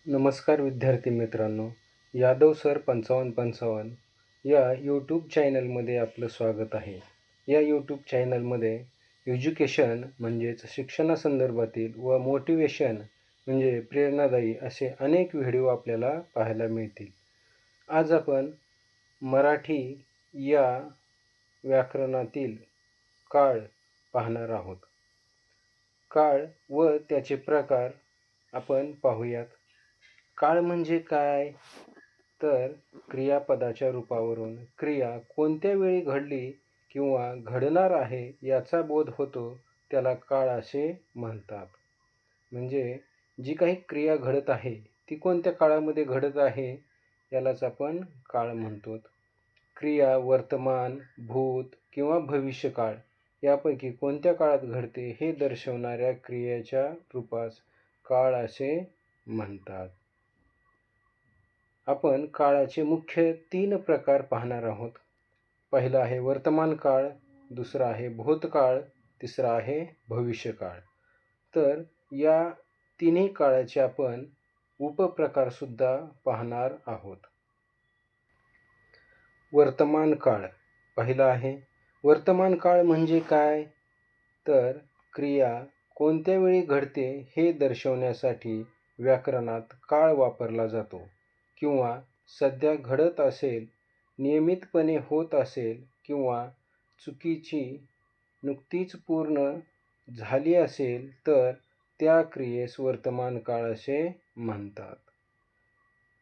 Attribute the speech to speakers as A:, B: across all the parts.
A: नमस्कार विद्यार्थी मित्रांनो, यादव सर 5555 या यूट्यूब चॅनलमध्ये आपलं स्वागत आहे. या यूट्यूब चॅनलमध्ये एज्युकेशन म्हणजेच शिक्षणासंदर्भातील व मोटिवेशन म्हणजे प्रेरणादायी असे अनेक व्हिडिओ आपल्याला पाहायला मिळतील. आज आपण मराठी या व्याकरणातील काळ पाहणार आहोत. काळ व त्याचे प्रकार आपण पाहूयात. काळ म्हणजे काय? तर क्रियापदाच्या रूपावरून क्रिया कोणत्या वेळी घडली किंवा घडणार आहे याचा बोध होतो त्याला काळ असे म्हणतात. म्हणजे जी काही क्रिया घडत आहे ती कोणत्या काळामध्ये घडत आहे यालाच आपण काळ म्हणतो. क्रिया वर्तमान, भूत किंवा भविष्यकाळ यापैकी कोणत्या काळात घडते हे दर्शवणाऱ्या क्रियेच्या रूपास काळ असे म्हणतात. आपण काळाचे मुख्य 3 प्रकार पाहणार आहोत. पहिला आहे वर्तमान काळ, दुसरा आहे भूतकाळ, तिसरा आहे भविष्यकाळ. तर या तिन्ही काळाचे आपण उपप्रकार सुद्धा पाहणार आहोत. वर्तमान काळ पहिला आहे. वर्तमान काळ म्हणजे काय? तर क्रिया कोणत्या वेळी घडते हे दर्शवण्यासाठी व्याकरणात काळ वापरला जातो. किंवा सध्या घडत असेल, नियमितपणे होत असेल किंवा चुकीची नुकतीच पूर्ण झाली असेल तर त्या क्रियेस वर्तमान काळ असे म्हणतात.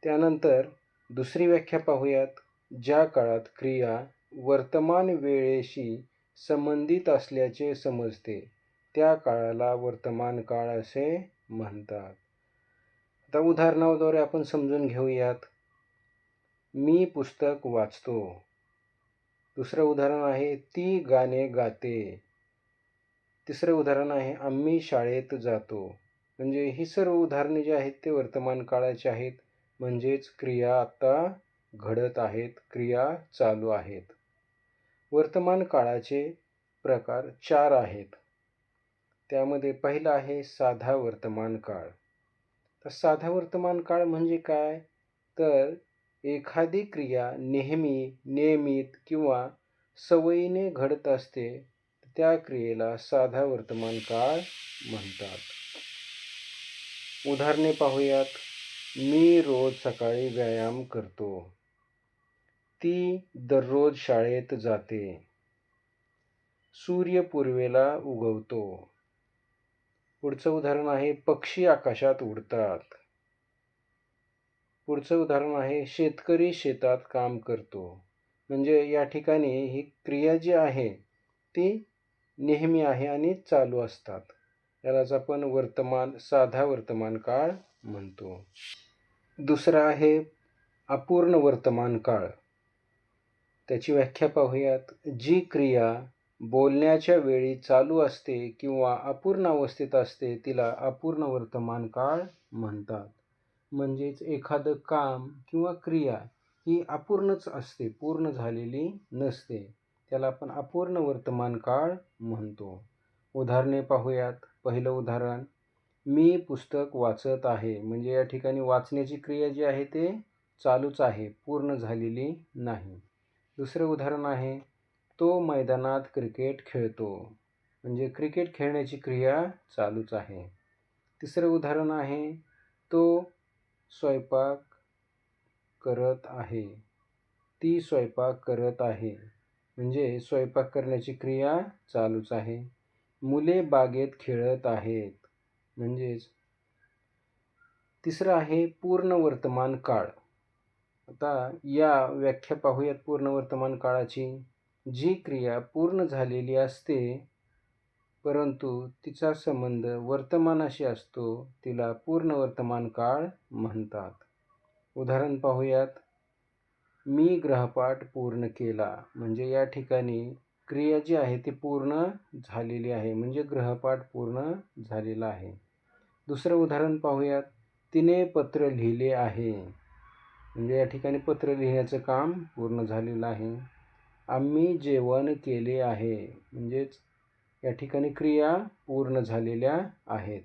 A: त्यानंतर दुसरी व्याख्या पाहूयात. ज्या काळात क्रिया वर्तमान वेळेशी संबंधित असल्याचे समजते त्या काळाला वर्तमान काळ असे म्हणतात. आता उदाहरणाद्वारे आपण समजून घेऊयात. मी पुस्तक वाचतो. दुसरं उदाहरण आहे ती गाणे गाते. तिसरं उदाहरण आहे आम्ही शाळेत जातो. म्हणजे ही सर्व उदाहरणे जी आहेत ते वर्तमान काळाची आहेत. म्हणजेच क्रिया आता घडत आहेत, क्रिया चालू आहेत. वर्तमान काळाचे प्रकार 4 आहेत. त्यामध्ये पहिला आहे साधा वर्तमान काळ. तर साधा वर्तमान काळ म्हणजे काय? तर एखादी क्रिया नेहमी, नियमित किंवा सवयीने घडत असते त्या क्रियेला साधा वर्तमान काळ म्हणतात. उदाहरणे पाहूयात. मी रोज सकाळी व्यायाम करतो. ती दररोज शाळेत जाते. सूर्य पूर्वेला उगवतो. पुढचं उदाहरण आहे पक्षी आकाशात उडतात. पुढचं उदाहरण आहे शेतकरी शेतात काम करतो. म्हणजे या ठिकाणी ही क्रिया जी आहे ती नेहमी आहे आणि चालू असतात. यालाच आपण साधा वर्तमान काळ म्हणतो. दुसरा आहे अपूर्ण वर्तमान काळ. त्याची व्याख्या पाहूयात. जी क्रिया बोलण्याच्या वेळी चालू असते किंवा अपूर्ण अवस्थेत असते तिला अपूर्ण वर्तमान काळ म्हणतात. म्हणजेच एखादं काम किंवा क्रिया ही अपूर्णच असते, पूर्ण झालेली नसते. त्याला आपण अपूर्ण वर्तमान काळ म्हणतो. उदाहरणे पाहूयात. पहिलं उदाहरण मी पुस्तक वाचत आहे. म्हणजे या ठिकाणी वाचण्याची क्रिया जी आहे ते चालूच आहे, पूर्ण झालेली नाही. दुसरं उदाहरण आहे तो मैदानात क्रिकेट खेळतो. म्हणजे क्रिकेट खेळण्याची क्रिया चालूच आहे. तिसरं उदाहरण आहे तो स्वयंपाक करत आहे. ती स्वयंपाक करत आहे. म्हणजे स्वयंपाक करण्याची क्रिया चालूच आहे. मुले बागेत खेळत आहेत. म्हणजेच तिसरं आहे पूर्ण वर्तमान काळ. आता या व्याख्या पाहूयात पूर्ण वर्तमान काळाची. जी क्रिया पूर्ण झालेली असते परंतु तिचा संबंध वर्तमानाशी असतो तिला पूर्ण वर्तमान काळ म्हणतात. उदाहरण पाहूयात. मी गृहपाठ पूर्ण केला. म्हणजे या ठिकाणी क्रिया जी आहे ती पूर्ण झालेली आहे. म्हणजे गृहपाठ पूर्ण झालेला आहे. दुसरं उदाहरण पाहूयात. तिने पत्र लिहिले आहे. म्हणजे या ठिकाणी पत्र लिहिण्याचं काम पूर्ण झालेलं आहे. आम्ही जेवण केले आहे. म्हणजेच या ठिकाणी क्रिया पूर्ण झालेल्या आहेत.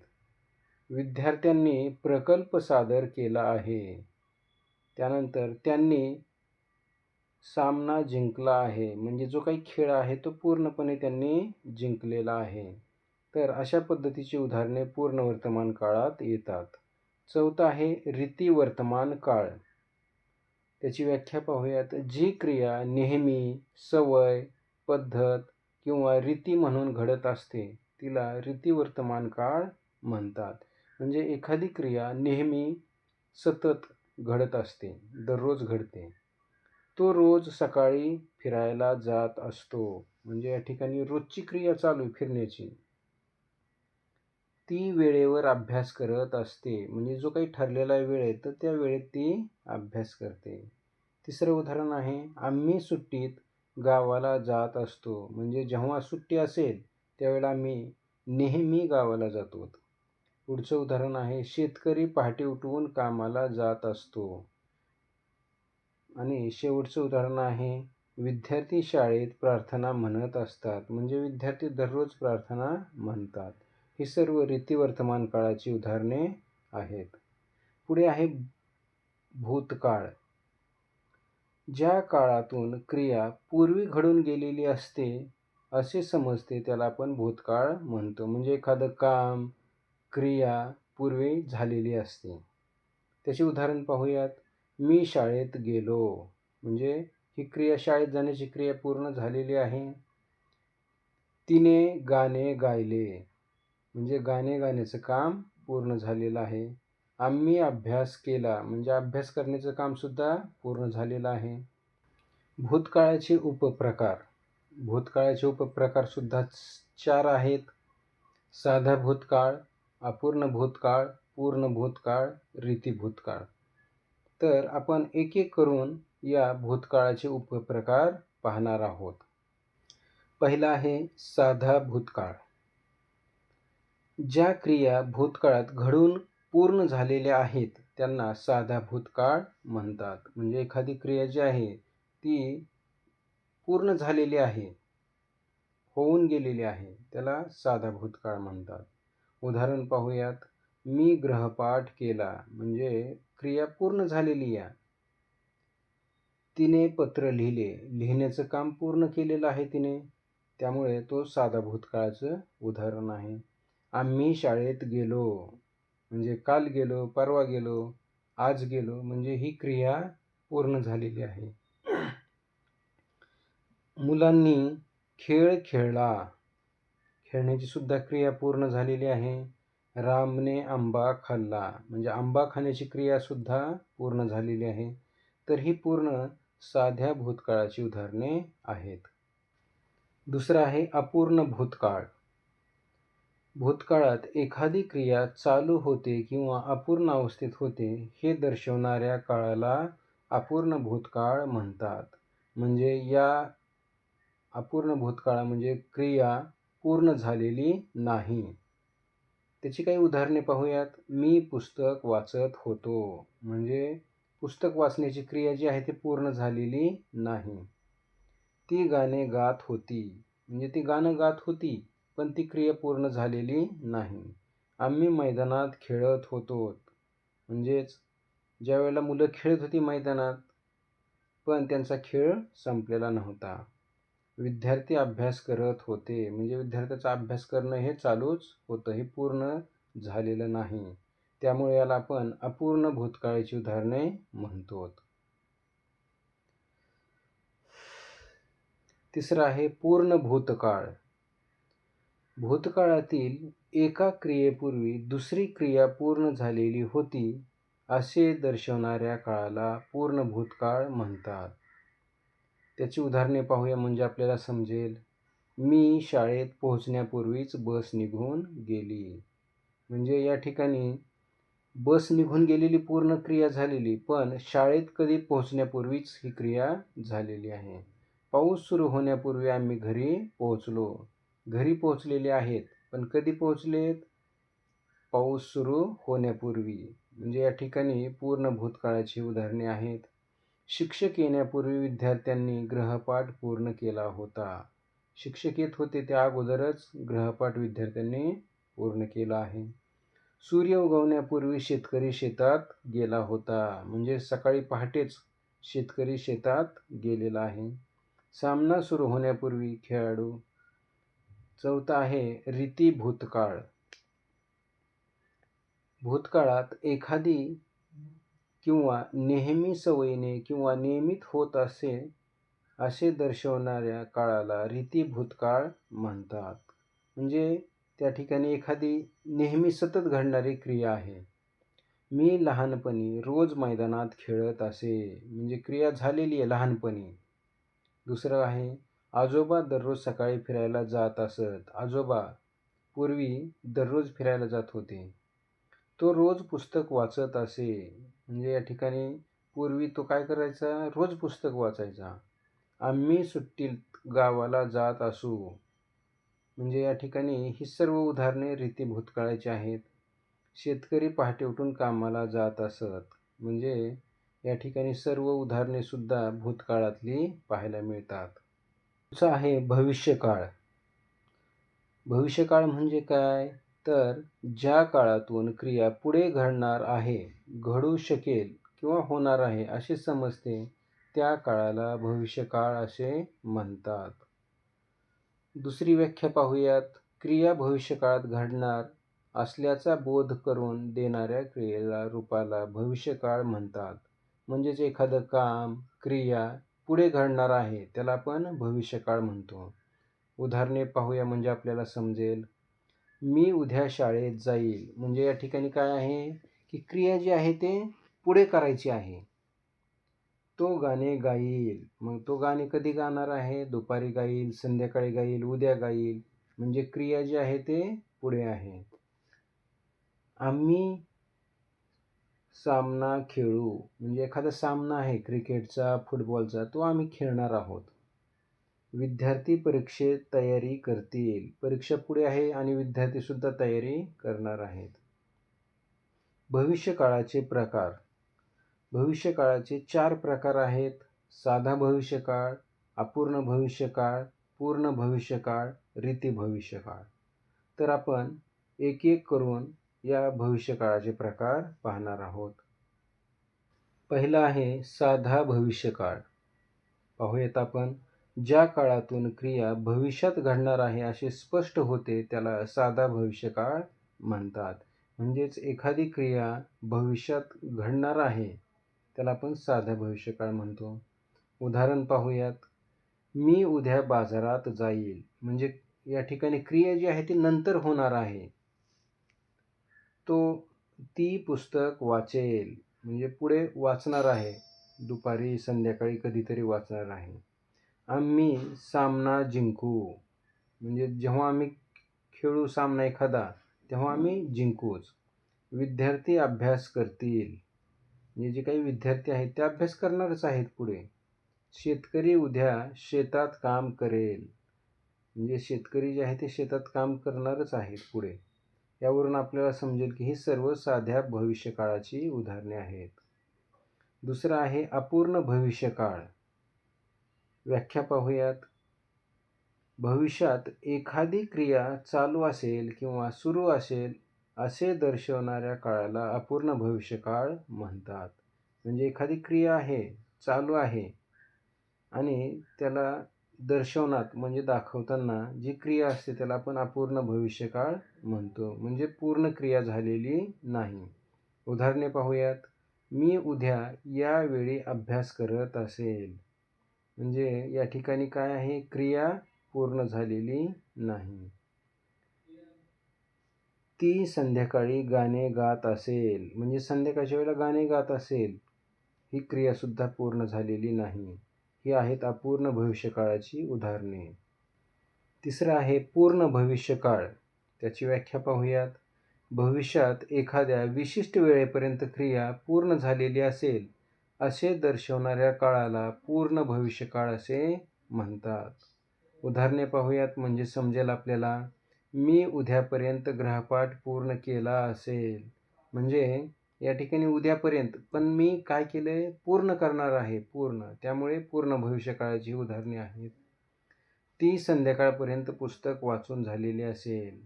A: विद्यार्थ्यांनी प्रकल्प सादर केला आहे. त्यानंतर त्यांनी सामना जिंकला आहे, म्हणजे जो काही खेळ आहे तो पूर्णपणे त्यांनी जिंकलेला आहे. तर अशा पद्धतीची उदाहरणे पूर्ण वर्तमान काळात येतात. चौथा आहे रीती वर्तमान काळ. त्याची व्याख्या पाहूयात. जी क्रिया नेहमी, सवय, पद्धत किंवा रीती म्हणून घडत असते तिला रीती वर्तमान काळ म्हणतात. म्हणजे एखादी क्रिया नेहमी सतत घडत असते, दररोज घडते. तो रोज सकाळी फिरायला जात असतो, म्हणजे या ठिकाणी रोजची क्रिया चालू आहे फिरण्याची. ती वेळेवर अभ्यास करत असते, म्हणजे जो काही ठरलेला वेळ आहे तर त्या वेळेत ती अभ्यास करते. तिसरं उदाहरण आहे आम्ही सुट्टीत गावाला जात असतो, म्हणजे जेव्हा सुट्टी असेल त्यावेळेला आम्ही नेहमी गावाला जातो. पुढचं उदाहरण आहे शेतकरी पहाटे उठवून कामाला जात असतो. आणि शेवटचं उदाहरण आहे विद्यार्थी शाळेत प्रार्थना म्हणत असतात, म्हणजे विद्यार्थी दररोज प्रार्थना म्हणतात. ही सर्व रीती वर्तमान काळाची उदाहरणे आहेत. पुढे आहे भूतकाळ. ज्या काळातून क्रिया पूर्वी घडून गेलेली असते असे समजते त्याला आपण भूतकाळ म्हणतो. म्हणजे एखादं काम, क्रिया पूर्वी झालेली असते. त्याचे उदाहरण पाहूयात. मी शाळेत गेलो, म्हणजे ही क्रिया, शाळेत जाण्याची क्रिया पूर्ण झालेली आहे. तिने गाणे गायले, म्हणजे गाणे गाण्याचं काम पूर्ण झालेलं आहे. आम्ही अभ्यास केला, म्हणजे अभ्यास करण्याचं काम सुद्धा पूर्ण झालेलं आहे. भूतकाळाचे उपप्रकार. भूतकाळाचे उपप्रकार सुद्धा 4 आहेत. साधा भूतकाळ, अपूर्ण भूतकाळ, पूर्ण भूतकाळ, रीती भूतकाळ. तर आपण एक एक करून या भूतकाळाचे उपप्रकार पाहणार आहोत. पहिला आहे साधा भूतकाळ. ज्या क्रिया भूतकाळात घडून पूर्ण झालेल्या आहेत त्यांना साधा भूतकाळ म्हणतात. म्हणजे एखादी क्रिया जी आहे ती पूर्ण झालेली आहे, होऊन गेलेली आहे, त्याला साधा भूतकाळ म्हणतात. उदाहरण पाहूयात. मी गृहपाठ केला, म्हणजे क्रिया पूर्ण झालेली आहे. तिने पत्र लिहिले, लिहिण्याचं काम पूर्ण केलेलं आहे तिने, त्यामुळे तो साधा भूतकाळाचं उदाहरण आहे. आम्ही शाळेत गेलो, म्हणजे काल गेलो, परवा गेलो, आज गेलो, म्हणजे ही क्रिया पूर्ण झालेली आहे. मुलांनी खेळ खेळला, खेळण्याची सुद्धा क्रिया पूर्ण झालेली आहे. रामने आंबा खाल्ला, म्हणजे आंबा खाण्याची क्रिया सुद्धा पूर्ण झालेली आहे. तर ही पूर्ण साध्या भूतकाळाची उदाहरणे आहेत. दुसरं आहे अपूर्ण भूतकाळ. भूतकाळात एखादी क्रिया चालू होते किंवा अपूर्ण अवस्थेत होते हे दर्शवणाऱ्या काळाला अपूर्ण भूतकाळ म्हणतात. म्हणजे या अपूर्ण भूतकाळ म्हणजे क्रिया पूर्ण झालेली नाही. त्याची काही उदाहरणे पाहूयात. मी पुस्तक वाचत होतो, म्हणजे पुस्तक वाचण्याची क्रिया जी आहे ती पूर्ण झालेली नाही. ती गाणे गात होती, म्हणजे ती गाणं गात होती पण ती क्रिया पूर्ण झालेली नाही. आम्ही मैदानात खेळत होतो, म्हणजेच ज्या वेळेला मुलं खेळत होती मैदानात पण त्यांचा खेळ संपलेला नव्हता. विद्यार्थी अभ्यास करत होते, म्हणजे विद्यार्थ्याचा अभ्यास करणं हे चालूच होतं, हे पूर्ण झालेलं नाही. त्यामुळे याला आपण अपूर्ण भूतकाळाची उदाहरणे म्हणतो. तिसरं आहे पूर्ण भूतकाळ. भूतकाळातील एका क्रियेपूर्वी दुसरी क्रिया पूर्ण झालेली होती असे दर्शवणाऱ्या काळाला पूर्ण भूतकाळ म्हणतात. त्याची उदाहरणे पाहूया म्हणजे आपल्याला समजेल. मी शाळेत पोहोचण्यापूर्वीच बस निघून गेली, म्हणजे या ठिकाणी बस निघून गेलेली पूर्ण क्रिया झालेली, पण शाळेत कधी पोहोचण्यापूर्वीच ही क्रिया झालेली आहे. पाऊस सुरू होण्यापूर्वी आम्ही घरी पोहोचलो. घरी पोहोचलेले आहेत, पण कधी पोहोचलेत? पाऊस सुरू होण्यापूर्वी, म्हणजे या ठिकाणी पूर्ण भूतकाळाची उदाहरणे आहेत. शिक्षक येण्यापूर्वी विद्यार्थ्यांनी गृहपाठ पूर्ण केला होता. शिक्षक येत होते त्या अगोदरच गृहपाठ विद्यार्थ्यांनी पूर्ण केला आहे. सूर्य उगवण्यापूर्वी शेतकरी शेतात गेला होता. म्हणजे सकाळी पहाटेच शेतकरी शेतात गेलेला आहे. सामना सुरू होण्यापूर्वी खेळाडू. चौथा आहे रीती भूतकाळ. भूतकाळात एखादी किंवा नेहमी सवयीने किंवा नियमित होत असे दर्शवणाऱ्या काळाला रीती भूतकाळ म्हणतात. म्हणजे त्या ठिकाणी एखादी नेहमी सतत घडणारी क्रिया आहे. मी लहानपणी रोज मैदानात खेळत असे. म्हणजे क्रिया झालेली आहे लहानपणी. दुसरं आहे आजोबा दररोज सकाळी फिरायला जात असत. आजोबा पूर्वी दररोज फिरायला जात होते. तो रोज पुस्तक वाचत असे. म्हणजे या ठिकाणी पूर्वी तो काय करायचा? रोज पुस्तक वाचायचा. आम्ही सुट्टीत गावाला जात असू. म्हणजे या ठिकाणी ही सर्व उदाहरणे रीती भूतकाळाची आहेत. शेतकरी पहाटे उठून कामाला जात असत. म्हणजे या ठिकाणी सर्व उदाहरणे सुद्धा भूतकाळातली पाहायला मिळतात. पुढचं आहे भविष्यकाळ. भविष्यकाळ म्हणजे काय? तर ज्या काळातून क्रिया पुढे घडणार आहे, घडू शकेल किंवा होणार आहे असे समजते त्या काळाला भविष्यकाळ असे म्हणतात. दुसरी व्याख्या पाहूयात. क्रिया भविष्यकाळात घडणार असल्याचा बोध करून देणाऱ्या रूपाला भविष्यकाळ म्हणतात. म्हणजेच एखादं काम, क्रिया पुढे घडणार आहे त्याला आपण भविष्यकाळ म्हणतो. उदाहरणे पाहूया म्हणजे आपल्याला समजेल. मी उद्या शाळेत जाईल. म्हणजे या ठिकाणी काय आहे की क्रिया जी आहे ते पुढे करायची आहे. तो गाणे गाईल. मग तो गाणे कधी गाणार आहे? दुपारी गाईल, संध्याकाळी गाईल, उद्या गाईल. म्हणजे क्रिया जी आहे ते पुढे आहे. आम्ही सामना खेळू. म्हणजे एखादा सामना आहे क्रिकेटचा, फुटबॉलचा, तो आम्ही खेळणार आहोत. विद्यार्थी परीक्षेत तयारी करतील. परीक्षा पुढे आहे आणि विद्यार्थी सुद्धा तयारी करणार आहेत. भविष्यकाळाचे प्रकार. भविष्यकाळाचे 4 प्रकार आहेत. साधा भविष्यकाळ, अपूर्ण भविष्यकाळ, पूर्ण भविष्यकाळ, रीती भविष्यकाळ. तर आपण एक एक करून या भविष्यकाळाचे प्रकार पाहणार आहोत. पहिला आहे साधा भविष्यकाळ. पाहूयात आपण. ज्या काळातून क्रिया भविष्यात घडणार आहे असे स्पष्ट होते त्याला साधा भविष्यकाळ म्हणतात. म्हणजेच एखादी क्रिया भविष्यात घडणार आहे त्याला आपण साधा भविष्यकाळ म्हणतो. उदाहरण पाहूयात. मी उद्या बाजारात जाईल. म्हणजे या ठिकाणी क्रिया जी आहे ती नंतर होणार आहे. ती पुस्तक वाचेल. म्हणजे पुढे वाचणार आहे. दुपारी, संध्याकाळी कधीतरी वाचणार आहे. आम्ही सामना जिंकू. म्हणजे जेव्हा आम्ही खेळू सामना एखादा तेव्हा आम्ही जिंकूच. विद्यार्थी अभ्यास करतील. म्हणजे जे काही विद्यार्थी आहेत ते अभ्यास करणारच आहेत पुढे. शेतकरी उद्या शेतात काम करेल. म्हणजे शेतकरी जे आहे ते शेतात काम करणारच आहेत पुढे. यावरून आपल्याला समजेल की ही सर्व साध्या भविष्यकाळाची उदाहरणे आहेत. दुसरं आहे अपूर्ण भविष्यकाळ. व्याख्या पाहूयात. भविष्यात एखादी क्रिया चालू असेल किंवा सुरू असेल असे दर्शवणाऱ्या काळाला अपूर्ण भविष्यकाळ म्हणतात. म्हणजे एखादी क्रिया आहे, चालू आहे आणि त्याला दर्शवण्यात म्हणजे दाखवताना जी क्रिया असते त्याला आपण अपूर्ण भविष्यकाळ म्हणतो. म्हणजे पूर्ण क्रिया झालेली नाही. उदाहरणे पाहूयात. मी उद्या या वेळी अभ्यास करत असेल. म्हणजे या ठिकाणी काय आहे? क्रिया पूर्ण झालेली नाही. ती संध्याकाळी गाणे गात असेल. म्हणजे संध्याकाळच्या वेळेला गाणे गात असेल. ही क्रिया सुद्धा पूर्ण झालेली नाही. ही आहेत अपूर्ण भविष्यकाळाची उदाहरणे. तिसरं आहे पूर्ण भविष्यकाळ. त्याची व्याख्या पाहूयात. भविष्यात एखाद्या विशिष्ट वेळेपर्यंत क्रिया पूर्ण झालेली असेल असे दर्शवणाऱ्या काळाला पूर्ण भविष्यकाळ असे म्हणतात. उदाहरणे पाहूयात म्हणजे समजेल आपल्याला. मी उद्यापर्यंत गृहपाठ पूर्ण केला असेल. म्हणजे या ठिकाणी उद्यापर्यंत, पण मी काय केले? पूर्ण करणार आहे. पूर्ण. त्यामुळे पूर्ण भविष्यकाळाची उदाहरणे आहेत. ती संध्याकाळपर्यंत पुस्तक वाचून झालेली असेल.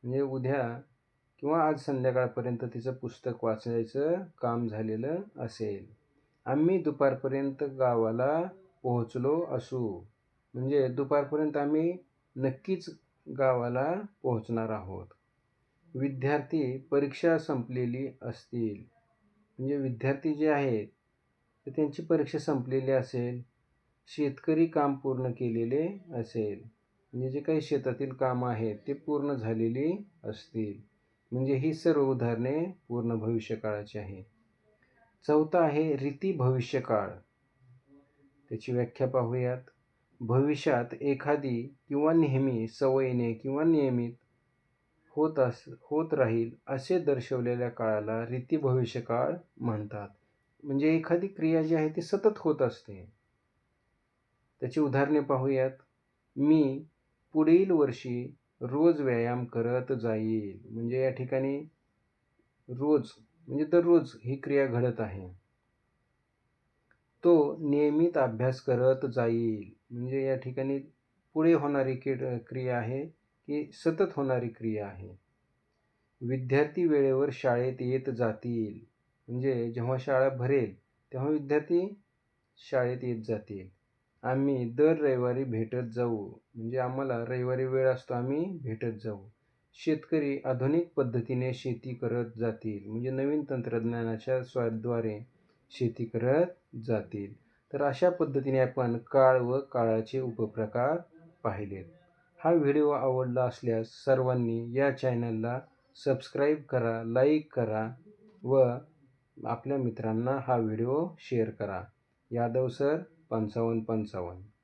A: म्हणजे उद्या किंवा आज संध्याकाळपर्यंत तिचं पुस्तक वाचायचं काम झालेलं असेल. आम्ही दुपारपर्यंत गावाला पोहोचलो असू. म्हणजे दुपारपर्यंत आम्ही नक्कीच गावाला पोहोचणार आहोत. विद्यार्थी परीक्षा संपलेली असतील. म्हणजे विद्यार्थी जे आहेत तर त्यांची परीक्षा संपलेली असेल. शेतकरी काम पूर्ण केलेले असेल. म्हणजे जे काही शेतातील कामं आहेत ते पूर्ण झालेली असतील. म्हणजे ही सर्व उदाहरणे पूर्ण भविष्यकाळाची आहेत. चौथा आहे रीती भविष्यकाळ. त्याची व्याख्या पाहूयात. भविष्यात एखादी किंवा नेहमी सवयीने किंवा नियमित होत राहील असे दर्शवलेल्या काळाला रीती भविष्यकाळ म्हणतात. म्हणजे एखादी क्रिया जी आहे ती सतत होत असते. त्याची उदाहरणे पाहूयात. मी पुढील वर्षी रोज व्यायाम करत जाईल. म्हणजे या ठिकाणी रोज म्हणजे दररोज ही क्रिया घडत आहे. तो नियमित अभ्यास करत जाईल. म्हणजे या ठिकाणी पुढे होणारी क्रिया आहे की सतत होणारी क्रिया आहे. विद्यार्थी वेळेवर शाळेत येत जातील. म्हणजे जेव्हा शाळा भरेल तेव्हा विद्यार्थी शाळेत येत जातील. आम्ही दर रविवारी भेटत जाऊ. म्हणजे आम्हाला रविवारी वेळ असतो, आम्ही भेटत जाऊ. शेतकरी आधुनिक पद्धतीने शेती करत जातील. म्हणजे नवीन तंत्रज्ञानाच्या द्वारे शेती करत जातील. तर अशा पद्धतीने आपण काळ व काळाचे उपप्रकार पाहिलेत. हा व्हिडिओ आवडला असल्यास सर्वांनी या चॅनलला सबस्क्राईब करा, लाईक करा व आपल्या मित्रांना हा व्हिडिओ शेअर करा. यादव सर 5555.